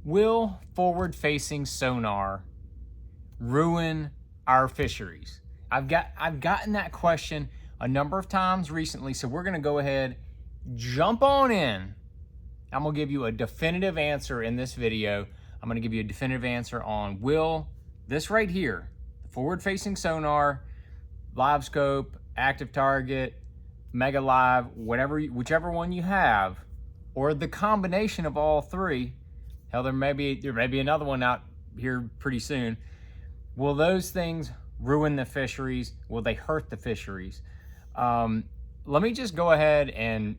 Will forward-facing sonar ruin our fisheries? I've gotten that question a number of times recently, so we're going to go ahead, jump on in. I'm going to give you a definitive answer in this video. I'm going to give you a definitive answer on will this right here, forward-facing sonar, Livescope, active target, Mega Live, whichever one you have, or the combination of all three. Hell, there may be another one out here pretty soon. Will those things ruin the fisheries? Will they hurt the fisheries? Let me just go ahead and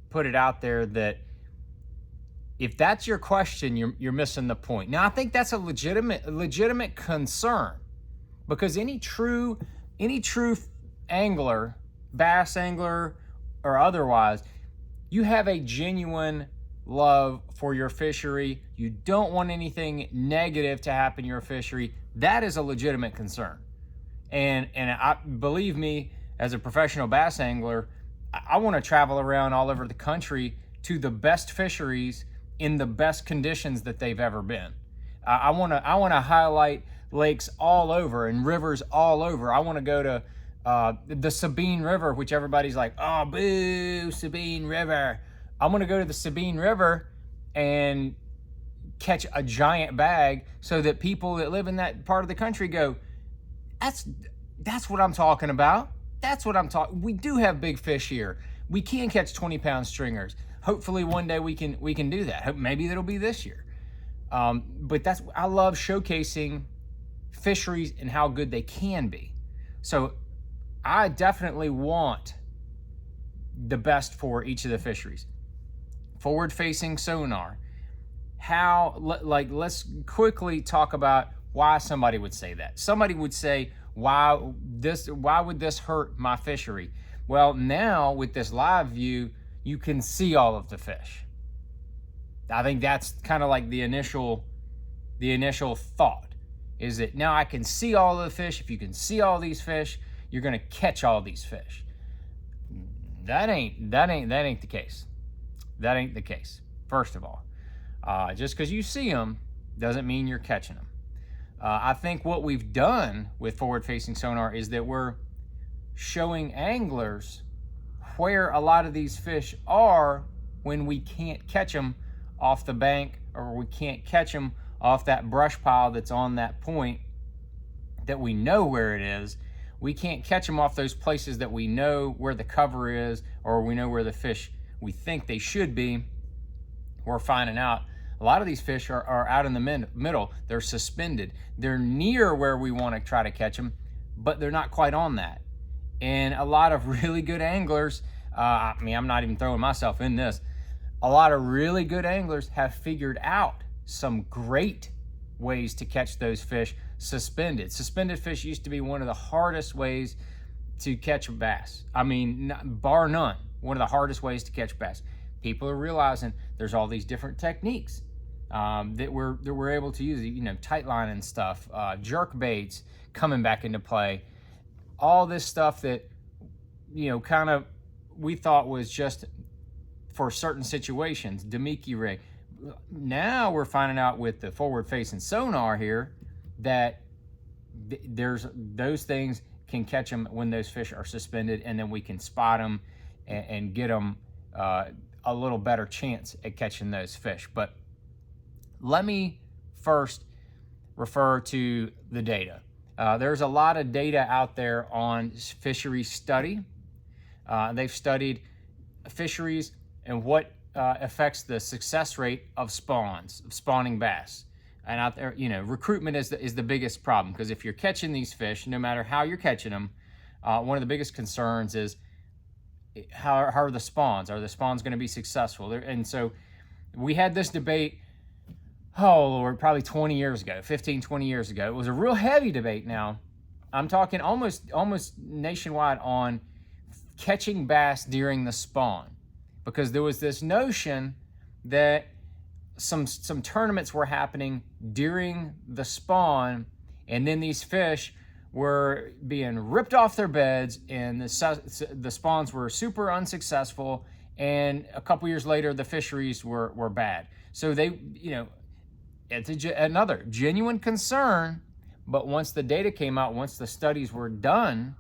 put it out there that if that's your question, you're missing the point. Now, I think that's a legitimate concern, because any true angler, bass angler or otherwise, you have a genuine love for your fishery. You don't want anything negative to happen to your fishery. That is a legitimate concern. And believe me, as a professional bass angler, I want to travel around all over the country to the best fisheries in the best conditions that they've ever been. I want to highlight lakes all over and rivers all over. I want to go to the Sabine River, which everybody's like, oh, boo, Sabine River. I'm going to go to the Sabine River and catch a giant bag so that people that live in that part of the country go, that's what I'm talking about. That's what I'm talking. We do have big fish here. We can catch 20-pound stringers. Hopefully one day we can do that. Maybe that'll be this year. But I love showcasing fisheries and how good they can be. So I definitely want the best for each of the fisheries. Forward-facing sonar. Let's quickly talk about why somebody would say that. Somebody would say, why would this hurt my fishery? Well, now with this live view, you can see all of the fish. I think that's kind of like the initial thought, is that now I can see all of the fish. If you can see all these fish, you're going to catch all these fish. That ain't the case. That ain't the case. First of all, just because you see them doesn't mean you're catching them. I think what we've done with forward-facing sonar is that we're showing anglers where a lot of these fish are when we can't catch them off the bank, or we can't catch them off that brush pile that's on that point that we know where it is. We can't catch them off those places that we know where the cover is, or we know where the fish we think they should be. We're finding out a lot of these fish are out in the middle. They're suspended. They're near where we want to try to catch them, but they're not quite on that. And a lot of really good anglers, I'm not even throwing myself in this, a lot of really good anglers have figured out some great ways to catch those fish suspended. Suspended fish used to be one of the hardest ways to catch a bass. Bar none, one of the hardest ways to catch bass. People are realizing there's all these different techniques that we're able to use, tight line and stuff, jerk baits coming back into play. All this stuff that, kind of we thought was just for certain situations, Demiki rig. Now we're finding out with the forward-facing sonar here that there's those things can catch them when those fish are suspended, and then we can spot them and get them a little better chance at catching those fish. But let me first refer to the data. There's a lot of data out there on fisheries study. They've studied fisheries and what affects the success rate of spawning bass. And out there, recruitment is the biggest problem, because if you're catching these fish, no matter how you're catching them, one of the biggest concerns is how are the spawns? Are the spawns going to be successful? And so we had this debate, oh Lord, probably 20 years ago, 15, 20 years ago. It was a real heavy debate now. I'm talking almost nationwide on catching bass during the spawn, because there was this notion that some tournaments were happening during the spawn, and then these fish were being ripped off their beds, and the spawns were super unsuccessful, and a couple years later the fisheries were bad. So they, It's another genuine concern. But once the data came out, once the studies were done,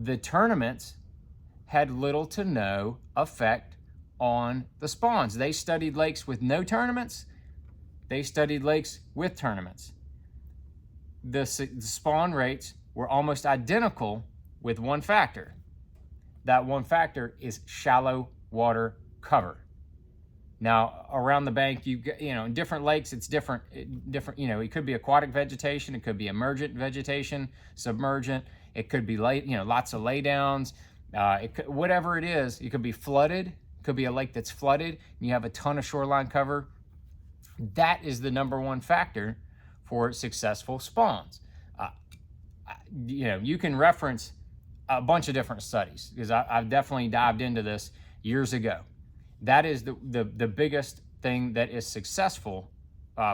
the tournaments had little to no effect on the spawns. They studied lakes with no tournaments. They studied lakes with tournaments. The spawn rates were almost identical with one factor. That one factor is shallow water cover. Now, around the bank, in different lakes, it's different, it could be aquatic vegetation, it could be emergent vegetation, submergent, it could be lots of laydowns, whatever it is. It could be flooded, it could be a lake that's flooded, and you have a ton of shoreline cover. That is the number one factor for successful spawns. You can reference a bunch of different studies, because I've definitely dived into this years ago. That is the biggest thing that is successful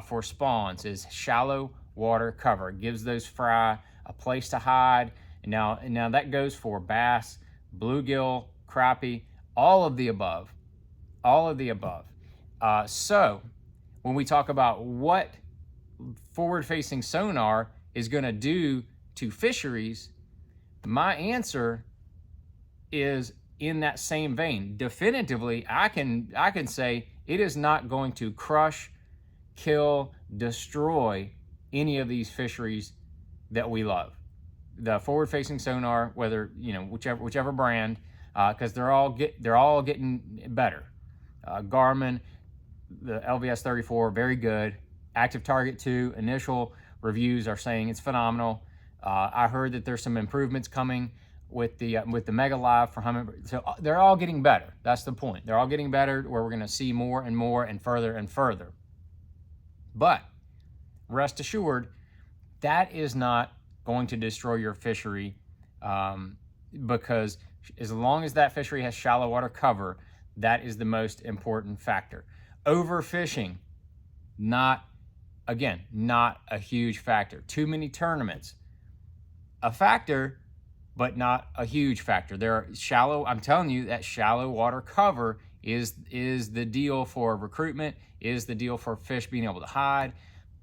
for spawns is shallow water cover. It gives those fry a place to hide. And now that goes for bass, bluegill, crappie, all of the above. All of the above. So when we talk about what forward-facing sonar is going to do to fisheries, my answer is in that same vein. Definitively, I can say it is not going to crush, kill, destroy any of these fisheries that we love. The forward-facing sonar, whether whichever brand, because they're all getting better. Garmin, the LVS 34, very good. Active Target 2, initial reviews are saying it's phenomenal. I heard that there's some improvements coming with the Mega Live for Humminbird. So they're all getting better. That's the point. They're all getting better, where we're going to see more and more and further and further. But rest assured, that is not going to destroy your fishery, because as long as that fishery has shallow water cover, that is the most important factor. Overfishing, not a huge factor. Too many tournaments, a factor, but not a huge factor. I'm telling you, that shallow water cover is the deal for recruitment, is the deal for fish being able to hide.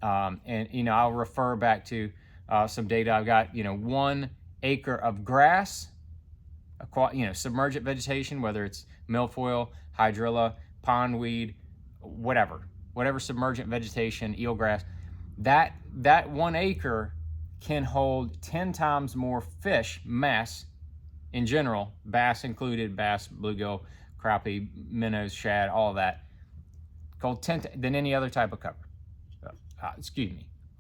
And I'll refer back to some data I've got. 1 acre of grass, submergent vegetation, whether it's milfoil, hydrilla, pondweed, whatever submergent vegetation, eelgrass, that 1 acre can hold 10 times more fish mass in general, bass included, bass, bluegill, crappie, minnows, shad, all of that, called 10 than any other type of cover.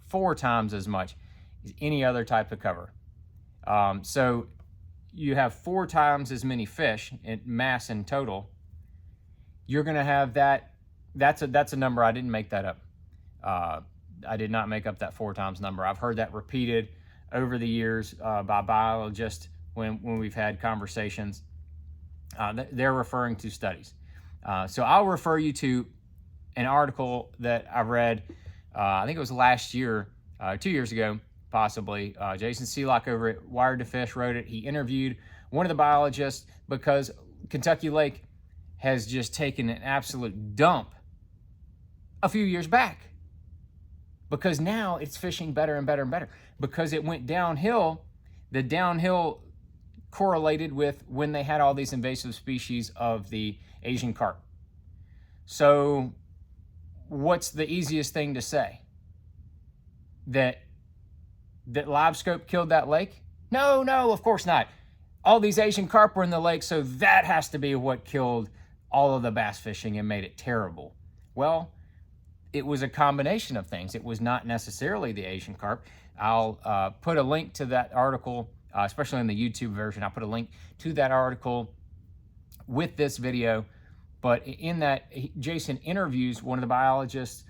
4 times as much as any other type of cover. So you have 4 times as many fish in mass in total. You're going to have that. That's a number. I didn't make that up. I did not make up that 4 times number. I've heard that repeated over the years by biologists when we've had conversations. They're referring to studies. So I'll refer you to an article that I read, I think it was last year, 2 years ago, possibly. Jason Seelock over at Wired to Fish wrote it. He interviewed one of the biologists because Kentucky Lake has just taken an absolute dump a few years back. Because now it's fishing better and better and better. Because it went downhill, the downhill correlated with when they had all these invasive species of the Asian carp. So what's the easiest thing to say? That Livescope killed that lake? No, of course not. All these Asian carp were in the lake, so that has to be what killed all of the bass fishing and made it terrible. Well, it was a combination of things. It was not necessarily the Asian carp. I'll put a link to that article, especially in the YouTube version. I'll put a link to that article with this video. But in that, Jason interviews one of the biologists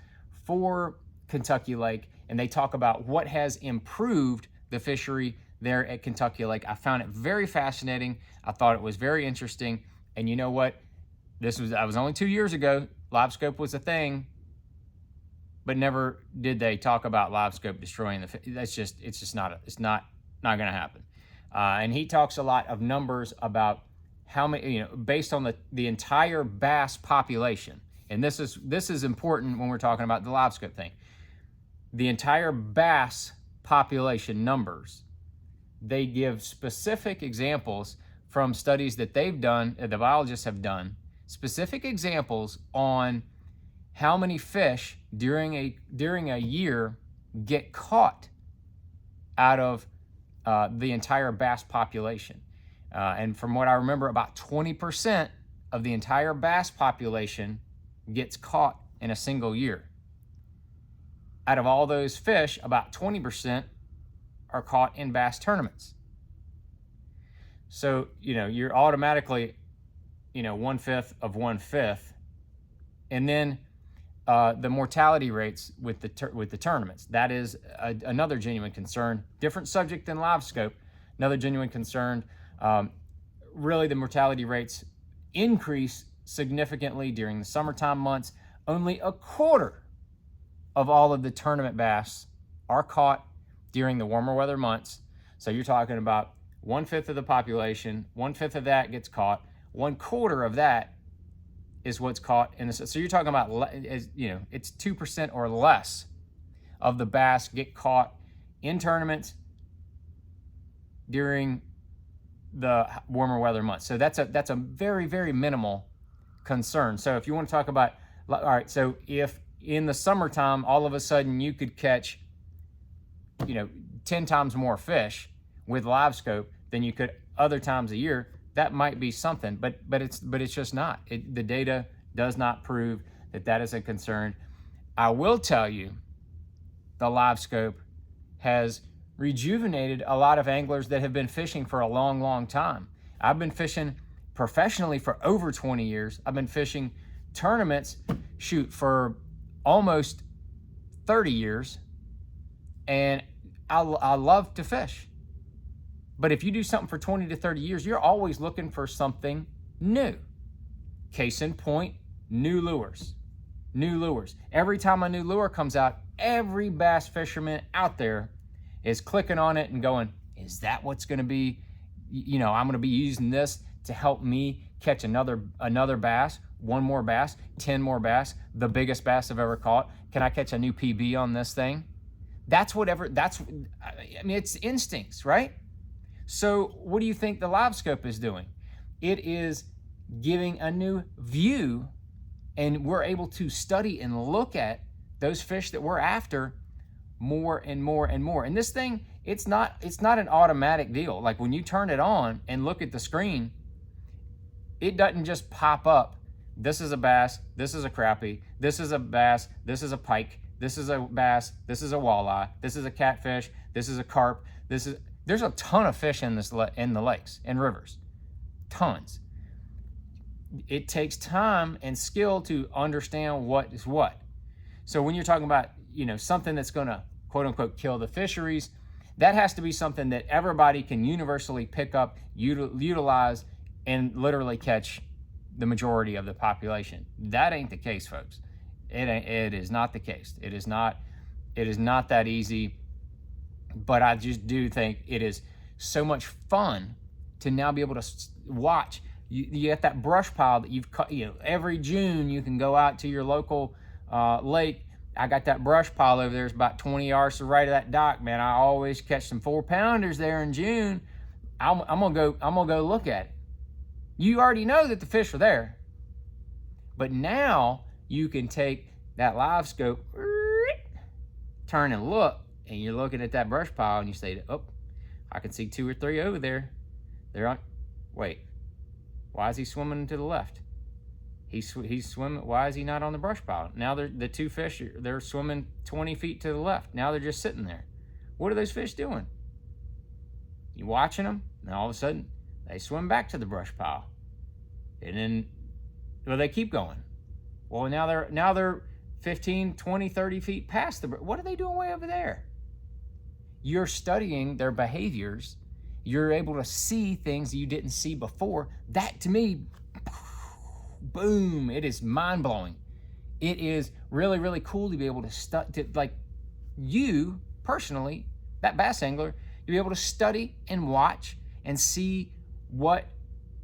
for Kentucky Lake, and they talk about what has improved the fishery there at Kentucky Lake. I found it very fascinating. I thought it was very interesting. And you know what? I was only 2 years ago. Livescope was a thing. But never did they talk about Livescope destroying the fish. It's not going to happen. And he talks a lot of numbers about how many, based on the entire bass population. and this is important when we're talking about the Livescope thing. The entire bass population numbers, they give specific examples from studies that they've done, the biologists have done, specific examples on how many fish during a year get caught out of the entire bass population. And from what I remember, about 20% of the entire bass population gets caught in a single year. Out of all those fish, about 20% are caught in bass tournaments. So, you're automatically, 1/5 of 1/5. And then the mortality rates with the tournaments. That is another genuine concern. Different subject than Livescope. Another genuine concern. Really, the mortality rates increase significantly during the summertime months. Only a quarter of all of the tournament bass are caught during the warmer weather months. So you're talking about 1/5 of the population, 1/5 of that gets caught, 1/4 of that is what's caught in the, so you're talking about, it's 2% or less of the bass get caught in tournaments during the warmer weather months. So that's a very, very minimal concern. So if you want to talk about, all right, so if in the summertime all of a sudden you could catch 10 times more fish with Livescope than you could other times a year, that might be something, but it's just not. The data does not prove that is a concern. I will tell you, the Livescope has rejuvenated a lot of anglers that have been fishing for a long, long time. I've been fishing professionally for over 20 years. I've been fishing tournaments, for almost 30 years, and I love to fish. But if you do something for 20 to 30 years, you're always looking for something new. Case in point, new lures. New lures. Every time a new lure comes out, every bass fisherman out there is clicking on it and going, is that what's going to be, I'm going to be using this to help me catch another bass, one more bass, 10 more bass, the biggest bass I've ever caught. Can I catch a new PB on this thing? It's instincts, right? So what do you think the Livescope is doing? It is giving a new view, and we're able to study and look at those fish that we're after more and more and more. And this thing, it's not an automatic deal. Like when you turn it on and look at the screen, it doesn't just pop up, this is a bass, this is a crappie, this is a bass, this is a pike, this is a bass, this is a walleye, this is a catfish, this is a carp, there's a ton of fish in the lakes and rivers. Tons. It takes time and skill to understand what is what. So when you're talking about, something that's going to quote unquote kill the fisheries, that has to be something that everybody can universally pick up, utilize, and literally catch the majority of the population. That ain't the case, folks. It is not the case. It is not that easy. But I just do think it is so much fun to now be able to watch. You get that brush pile that you've cut. Every June you can go out to your local lake. I got that brush pile over there. It's about 20 yards to the right of that dock, man. I always catch some 4-pounders there in June. I'm gonna go look at it. You already know that the fish are there, but now you can take that Livescope, turn and look. And you're looking at that brush pile and you say, oh, I can see 2 or 3 over there. They're on, wait, why is he swimming to the left? He's swimming, why is he not on the brush pile? Now the 2 fish, they're swimming 20 feet to the left. Now they're just sitting there. What are those fish doing? You watching them, and all of a sudden, they swim back to the brush pile. And then, they keep going. Well, now they're 15, 20, 30 feet past the, what are they doing way over there? You're studying their behaviors. You're able to see things you didn't see before. That, to me, boom, it is mind-blowing. It is really, really cool to be able to study, like you personally, that bass angler, you'll be able to study and watch and see what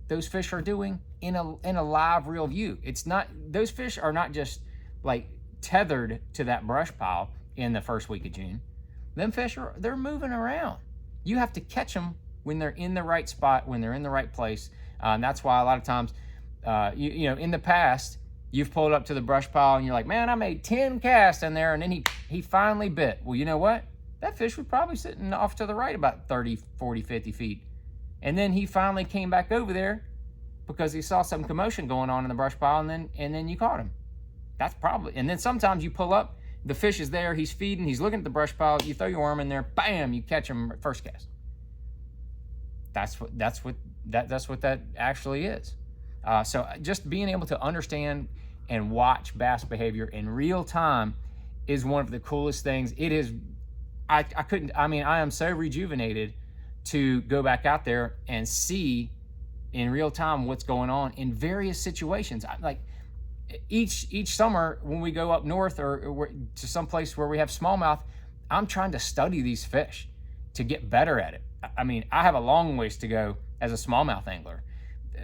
those fish are doing in a live real view. It's not, those fish are not just like tethered to that brush pile in the first week of June. Them fish they're moving around. You have to catch them when they're in the right spot, when they're in the right place. And that's why a lot of times, you know, in the past, you've pulled up to the brush pile and you're like, man, I made 10 casts in there, and then he finally bit. Well, you know what? That fish was probably sitting off to the right about 30, 40, 50 feet. And then he finally came back over there because he saw some commotion going on in the brush pile, and then you caught him. That's probably, and then sometimes you pull up, the fish is there, he's feeding, he's looking at the brush pile, you throw your worm in there, bam, you catch him first cast. That's what that actually is. So just being able to understand and watch bass behavior in real time is one of the coolest things. It is, I am so rejuvenated to go back out there and see in real time what's going on in various situations. Like each summer when we go up north or to some place where we have smallmouth, I'm trying to study these fish to get better at it. I mean, I have a long ways to go as a smallmouth angler.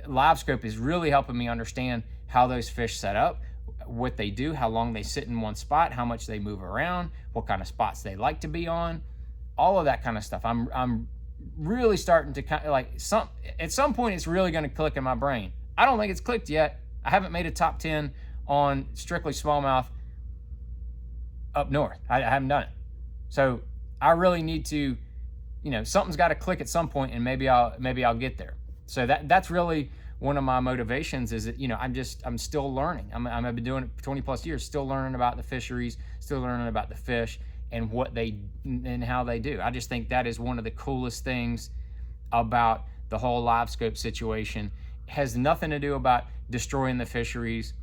Livescope is really helping me understand how those fish set up, what they do, how long they sit in one spot, how much they move around, what kind of spots they like to be on, all of that kind of stuff. I'm really starting to kind of like at some point it's really going to click in my brain. I don't think it's clicked yet. I haven't made a top 10 on strictly smallmouth up north. I haven't done it. So I really need to, you know, something's got to click at some point, and maybe I'll get there. So that's really one of my motivations, is that, you know, I'm still learning. I've been doing it for 20 plus years, still learning about the fisheries, still learning about the fish and what they and how they do. I just think that is one of the coolest things about the whole Livescope situation. It has nothing to do about destroying the fisheries.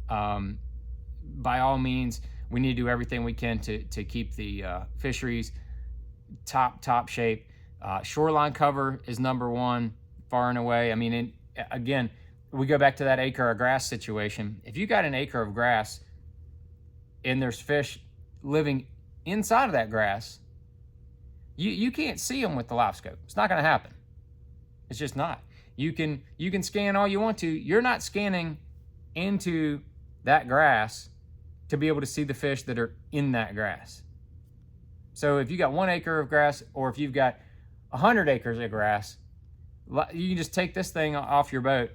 By all means, we need to do everything we can to keep the fisheries top shape. Shoreline cover is number one, far and away. I mean, again, we go back to that acre of grass situation. If you got an acre of grass and there's fish living inside of that grass, you can't see them with the Livescope. It's not going to happen. It's just not. You can scan all you want to. You're not scanning into that grass to be able to see the fish that are in that grass. So if you got 1 acre of grass, or if you've got 100 acres of grass, you can just take this thing off your boat,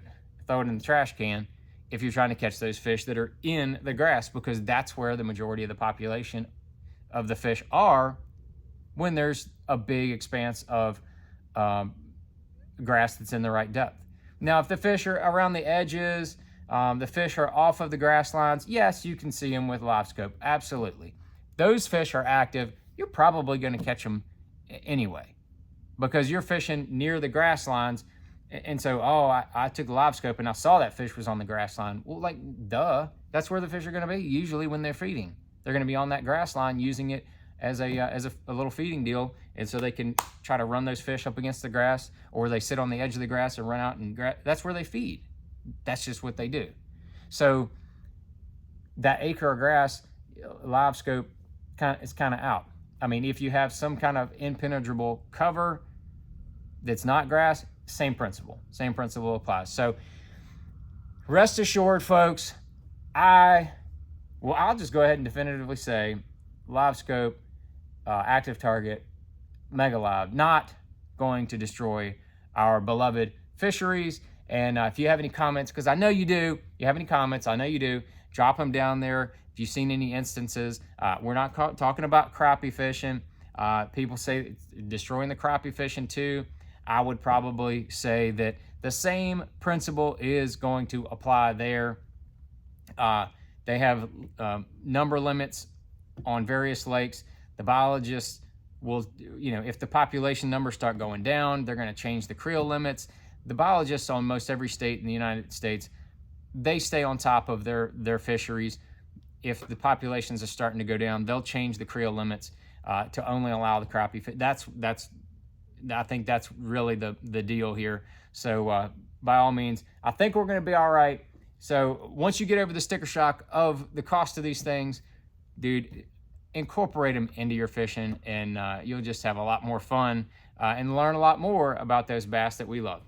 throw it in the trash can if you're trying to catch those fish that are in the grass, because that's where the majority of the population of the fish are when there's a big expanse of grass that's in the right depth. Now, if the fish are around the edges, the fish are off of the grass lines, yes, you can see them with Livescope, absolutely. Those fish are active. You're probably going to catch them anyway, because you're fishing near the grass lines. And so, I took the Livescope and I saw that fish was on the grass line. Well, like, duh, that's where the fish are going to be usually when they're feeding. They're going to be on that grass line using it as a little feeding deal. And so they can try to run those fish up against the grass, or they sit on the edge of the grass and run out and that's where they feed. That's just what they do. So that acre of grass, Livescope is kind of out. I mean, if you have some kind of impenetrable cover that's not grass, same principle applies. So rest assured, folks, I'll just go ahead and definitively say Livescope, active target, Mega Live, not going to destroy our beloved fisheries. And if you have any comments, because I know you do, drop them down there. If you've seen any instances, we're not talking about crappie fishing. People say destroying the crappie fishing too. I would probably say that the same principle is going to apply there. They have number limits on various lakes. The biologists will, if the population numbers start going down, they're going to change the creel limits. The biologists on most every state in the United States, they stay on top of their fisheries. If the populations are starting to go down, they'll change the creel limits to only allow the crappie fish. I think that's really the deal here. So by all means, I think we're going to be all right. So once you get over the sticker shock of the cost of these things, dude, incorporate them into your fishing, and you'll just have a lot more fun and learn a lot more about those bass that we love.